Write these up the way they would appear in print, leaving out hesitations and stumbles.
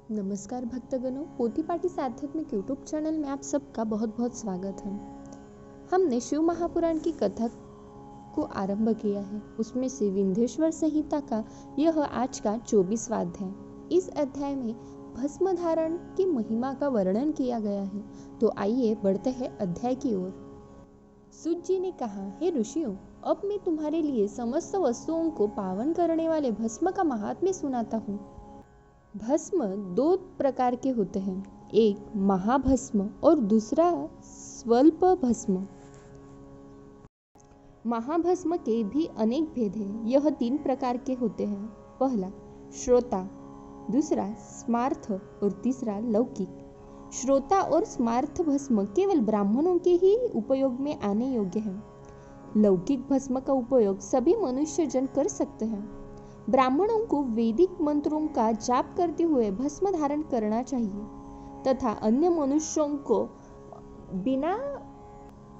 नमस्कार भक्तगणों, पोथी पाठी आध्यात्मिक यूट्यूब चैनल में आप सबका बहुत बहुत स्वागत है। हमने शिव महापुराण की कथा को आरंभ किया है। उसमें से विंध्येश्वर संहिता का यह आज का 24वां अध्याय। इस अध्याय में भस्म धारण की महिमा का वर्णन किया गया है। तो आइए बढ़ते हैं अध्याय की ओर। सूत जी ने कहा, हे ऋषियों, अब मैं तुम्हारे लिए समस्त वस्तुओं को पावन करने वाले भस्म का महात्म्य सुनाता हूँ। भस्म दो प्रकार के होते हैं, एक महाभस्म और दूसरा स्वल्प भस्म। महाभस्म के भी अनेक भेद हैं। यह 3 प्रकार के होते हैं। पहला श्रोता, दूसरा स्मार्थ और तीसरा लौकिक। श्रोता और स्मार्थ भस्म केवल ब्राह्मणों के ही उपयोग में आने योग्य है। लौकिक भस्म का उपयोग सभी मनुष्य जन कर सकते हैं। ब्राह्मणों को वैदिक मंत्रों का जाप करते हुए भस्म धारण करना चाहिए तथा अन्य मनुष्यों को बिना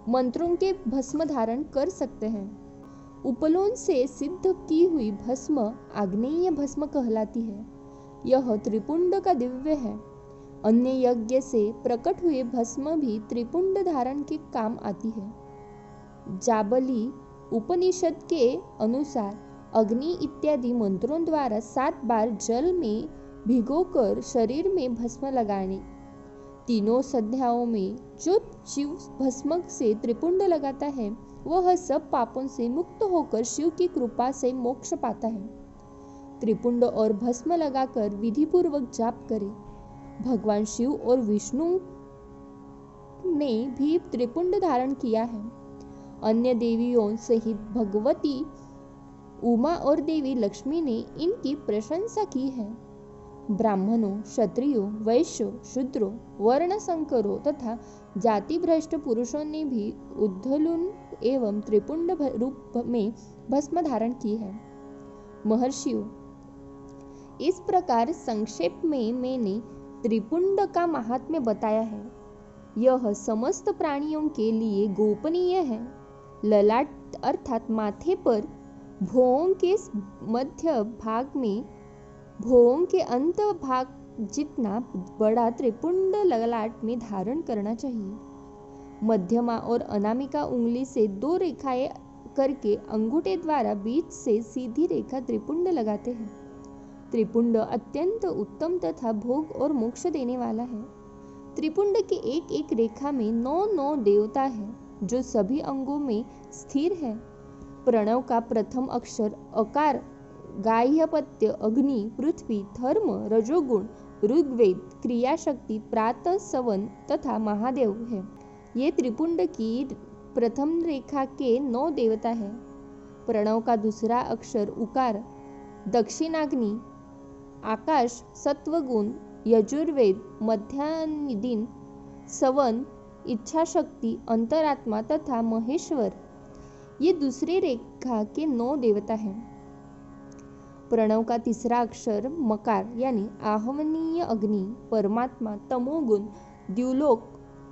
मंत्रों के भस्म धारण कर सकते हैं। उपलोन से सिद्ध की हुई भस्म आग्नेय भस्म कहलाती है। यह त्रिपुंड का दिव्य है। अन्य यज्ञ से प्रकट हुए भस्म भी त्रिपुंड धारण के काम आती है। जाबली उपनिषद के अनुसार अग्नि इत्यादि मंत्रों द्वारा 7 बार जल में भिगोकर शरीर में भस्म लगाने। तीनों संध्याओं में जो शिव भस्म से त्रिपुंड लगाता है वह सब पापों से मुक्त होकर शिव की कृपा से मोक्ष पाता है। त्रिपुंड और भस्म लगाकर विधि पूर्वक जाप करे। भगवान शिव और विष्णु ने भी त्रिपुंड धारण किया है। अन्य देवियों सहित भगवती उमा और देवी लक्ष्मी ने इनकी प्रशंसा की है। ब्राह्मणों, क्षत्रियों, वैश्यों, शूद्रों, वर्ण संकरों तथा जाति भ्रष्ट पुरुषों ने भी उद्धलून एवं त्रिपुंड रूप में भस्म धारण की है। महर्षियों, इस प्रकार संक्षेप में मैंने त्रिपुंड का महात्म्य बताया है। यह समस्त प्राणियों के लिए गोपनीय है। ललाट अर्थात माथे पर भौं के मध्य भाग में भौं के अंत भाग जितना बड़ा त्रिपुंड ललाट में धारण करना चाहिए। मध्यमा और अनामिका उंगली से 2 रेखाएं करके अंगूठे द्वारा बीच से सीधी रेखा त्रिपुंड लगाते हैं। त्रिपुंड अत्यंत उत्तम तथा भोग और मोक्ष देने वाला है। त्रिपुंड के एक एक रेखा में 9 देवता है जो सभी अंगों में स्थिर है। प्रणव का प्रथम अक्षर अकार, गाह्यपत्य, अग्नि, पृथ्वी, धर्म, रजोगुण, ऋग्वेद, क्रियाशक्ति, प्रातः, सवन तथा महादेव है। ये त्रिपुंड की प्रथम रेखा के 9 देवता है। प्रणव का दूसरा अक्षर उकार, दक्षिणाग्नि, आकाश, सत्वगुण, यजुर्वेद, मध्यान्ह, सवन, इच्छाशक्ति, अंतरात्मा तथा महेश्वर, ये दूसरी रेखा के 9 देवता हैं। प्रणव का तीसरा अक्षर मकार यानी आहवनीय अग्नि, परमात्मा, तमोगुण, द्युलोक,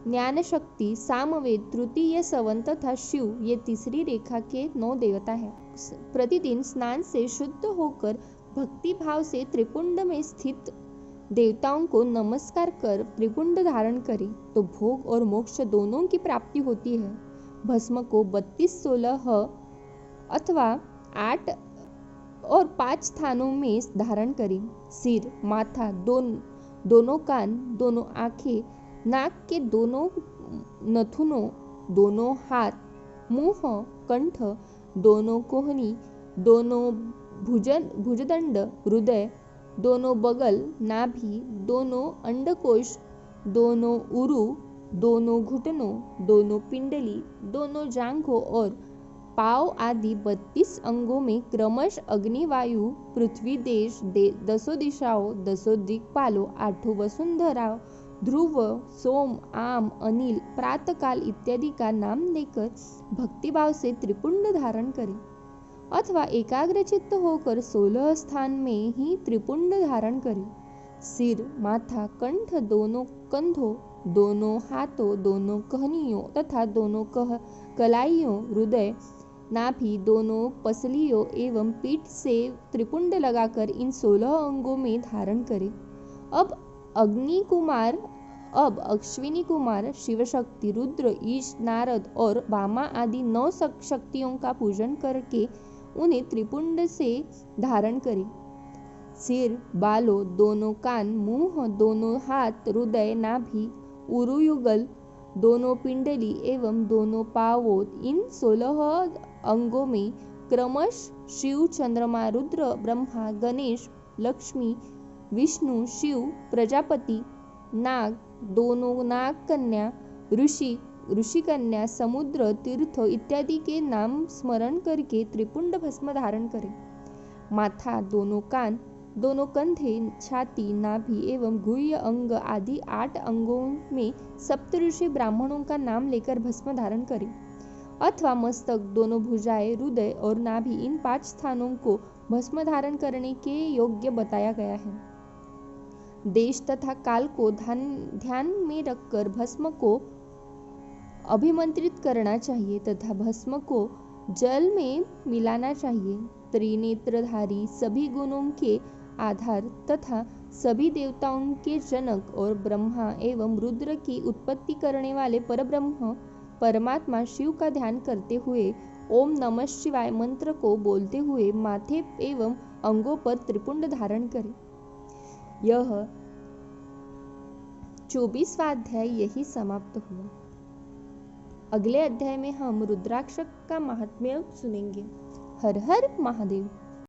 ज्ञान शक्ति, सामवेद, तृतीय सवन तथा शिव, ये तीसरी रेखा के 9 देवता हैं। प्रतिदिन स्नान से शुद्ध होकर भक्ति भाव से त्रिपुंड में स्थित देवताओं को नमस्कार कर त्रिपुंड धारण करे तो भोग और मोक्ष दोनों की प्राप्ति होती है। भस्म को 32, 16 अथवा 8 और 5 स्थानों में धारण करें। सिर, माथा, दोनों कान, दोनों आंखें, नाक के दोनों नथुनों, दोनों हाथ, मुंह, कंठ, दोनों कोहनी, दोनों भुजदंड, हृदय, दोनों बगल, नाभि, दोनों अंडकोश, दोनों उरु, दोनों घुटनों, दोनों पिंडली, दोनों जांघों और पांव आदि 32 अंगों में क्रमश अग्नि, वायु, पृथ्वी, देश, 10 दिशाओं, 10 दिक्पालों, 8 वसुंधराओं, ध्रुव, सोम, आम, अनिल, प्रातकाल इत्यादि का नाम लेकर भक्तिभाव से त्रिपुंड धारण करें अथवा एकाग्रचित्त होकर 16 स्थान में ही त्रिपुंड धारण करें। सिर, माथा, कंठ, दोनों कंधों, दोनों हाथों, दोनों कहनियों तथा दोनों कलाइयों, हृदय, नाभि, दोनों पसलियों एवं पीठ से त्रिपुंड लगाकर इन 16 अंगों में धारण करें अब अश्विनी कुमार शिवशक्ति, रुद्र, ईश, नारद और वामा आदि 9 शक्तियों का पूजन करके उन्हें त्रिपुंड से धारण करें। सिर, बालों, दोनों कान, मुंह, दोनों हाथ, हृदय, नाभि, उरुयुगल, दोनों पिंडली एवं दोनों पांवों, इन 16 अंगों में क्रमश शिव, चंद्रमा, रुद्र, ब्रह्मा, गणेश, लक्ष्मी, विष्णु, शिव, प्रजापति, नाग, दोनों नाग कन्या, ऋषि कन्या, समुद्र, तीर्थ इत्यादि के नाम स्मरण करके त्रिपुंड भस्म धारण करें। माथा, दोनों कान, दोनों कंधे, छाती, नाभि एवं गुह्य अंग आदि 8 अंगों में सप्तऋषि ब्राह्मणों का नाम लेकर भस्म धारण करें। अथवा मस्तक, दोनों भुजाएं, हृदय और नाभि, इन 5 स्थानों को भस्म धारण करने के योग्य बताया गया है। देश तथा काल को ध्यान में रखकर भस्म को अभिमंत्रित करना चाहिए तथा भस्म को जल में मिलाना चाहिए। त्रिनेत्रधारी, सभी गुणों के आधार तथा सभी देवताओं के जनक और ब्रह्मा एवं रुद्र की उत्पत्ति करने वाले परब्रह्म परमात्मा शिव का ध्यान करते हुए ओम नमः शिवाय मंत्र को बोलते हुए माथे एवं अंगों पर त्रिपुंड धारण करें। यह 24वां अध्याय यही समाप्त हुआ। अगले अध्याय में हम रुद्राक्ष का महात्म्य सुनेंगे। हर हर महादेव।